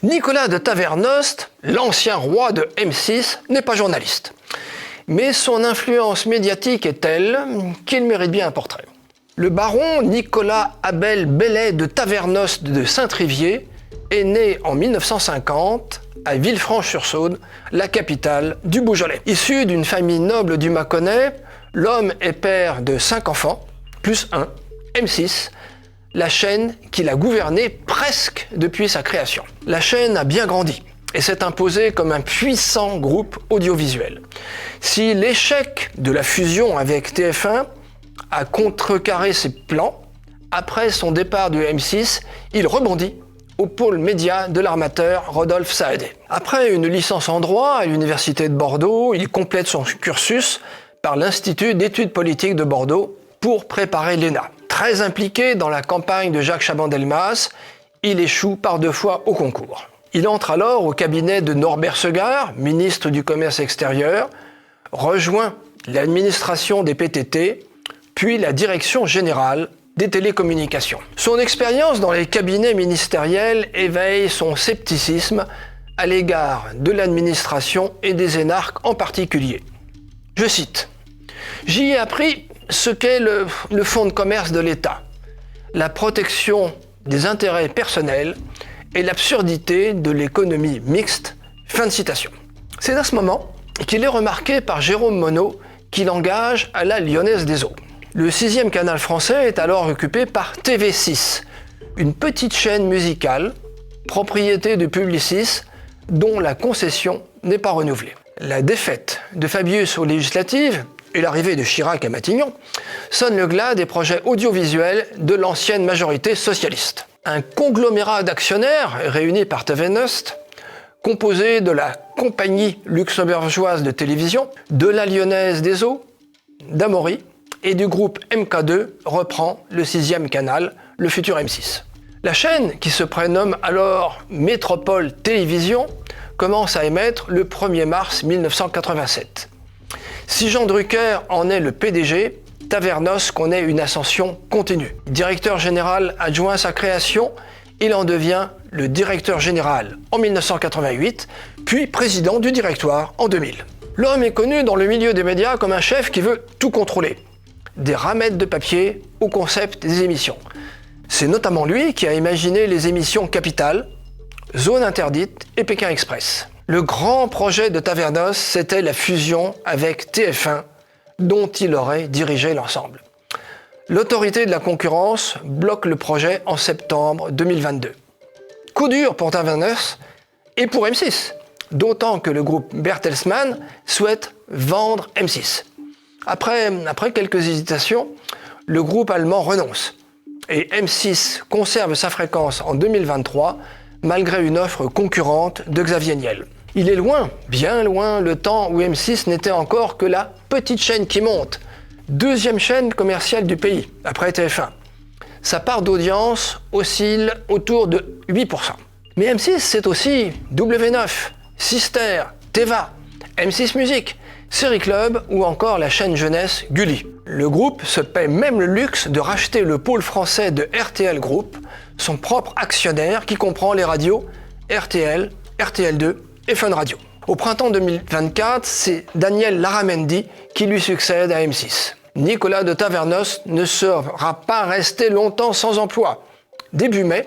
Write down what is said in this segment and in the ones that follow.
Nicolas de Tavernost, l'ancien roi de M6, n'est pas journaliste. Mais son influence médiatique est telle qu'il mérite bien un portrait. Le baron Nicolas Abel Bellet de Tavernost de Saint-Trivier est né en 1950 à Villefranche-sur-Saône, la capitale du Beaujolais. Issu d'une famille noble du Mâconnais, l'homme est père de 5 enfants, plus un, M6, la chaîne qu'il a gouvernée presque depuis sa création. La chaîne a bien grandi et s'est imposée comme un puissant groupe audiovisuel. Si l'échec de la fusion avec TF1 a contrecarré ses plans, après son départ de M6, il rebondit au pôle média de l'armateur Rodolphe Saadé. Après une licence en droit à l'université de Bordeaux, il complète son cursus par l'Institut d'études politiques de Bordeaux pour préparer l'ENA. Très impliqué dans la campagne de Jacques Chaban-Delmas, il échoue par 2 fois au concours. Il entre alors au cabinet de Norbert Segard, ministre du Commerce extérieur, rejoint l'administration des PTT, puis la direction générale des télécommunications. Son expérience dans les cabinets ministériels éveille son scepticisme à l'égard de l'administration et des énarques en particulier. Je cite « J'y ai appris ce qu'est le fonds de commerce de l'État, la protection des intérêts personnels et l'absurdité de l'économie mixte. » Fin de citation. C'est à ce moment qu'il est remarqué par Jérôme Monod qui l'engage à la Lyonnaise des Eaux. Le 6e canal français est alors occupé par TV6, une petite chaîne musicale, propriété de Publicis, dont la concession n'est pas renouvelée. La défaite de Fabius aux législatives et l'arrivée de Chirac à Matignon sonnent le glas des projets audiovisuels de l'ancienne majorité socialiste. Un conglomérat d'actionnaires réuni par Tavernost, composé de la Compagnie luxembourgeoise de télévision, de la Lyonnaise des Eaux, d'Amaury, et du groupe MK2 reprend le 6e canal, le futur M6. La chaîne, qui se prénomme alors Métropole Télévision, commence à émettre le 1er mars 1987. Si Jean Drucker en est le PDG, Tavernost connaît une ascension continue. Directeur général adjoint à sa création, il en devient le directeur général en 1988, puis président du directoire en 2000. L'homme est connu dans le milieu des médias comme un chef qui veut tout contrôler. Des ramettes de papier au concept des émissions. C'est notamment lui qui a imaginé les émissions Capital, Zone Interdite et Pékin Express. Le grand projet de Tavernost, c'était la fusion avec TF1, dont il aurait dirigé l'ensemble. L'autorité de la concurrence bloque le projet en septembre 2022. Coup dur pour Tavernost et pour M6, d'autant que le groupe Bertelsmann souhaite vendre M6. Après quelques hésitations, le groupe allemand renonce et M6 conserve sa fréquence en 2023 malgré une offre concurrente de Xavier Niel. Il est loin, bien loin, le temps où M6 n'était encore que la petite chaîne qui monte, 2e chaîne commerciale du pays, après TF1. Sa part d'audience oscille autour de 8%. Mais M6, c'est aussi W9, Sister, Teva, M6 Musique, Série Club ou encore la chaîne jeunesse Gulli. Le groupe se paie même le luxe de racheter le pôle français de RTL Group, son propre actionnaire qui comprend les radios RTL, RTL2 et Fun Radio. Au printemps 2024, c'est Daniel Larramendy qui lui succède à M6. Nicolas de Tavernost ne sera pas resté longtemps sans emploi. Début mai,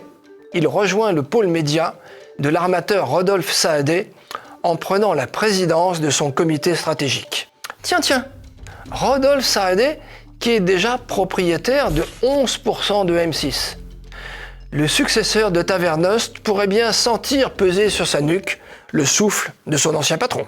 il rejoint le pôle média de l'armateur Rodolphe Saadé en prenant la présidence de son comité stratégique. Tiens, Rodolphe Saadé qui est déjà propriétaire de 11% de M6. Le successeur de Tavernost pourrait bien sentir peser sur sa nuque le souffle de son ancien patron.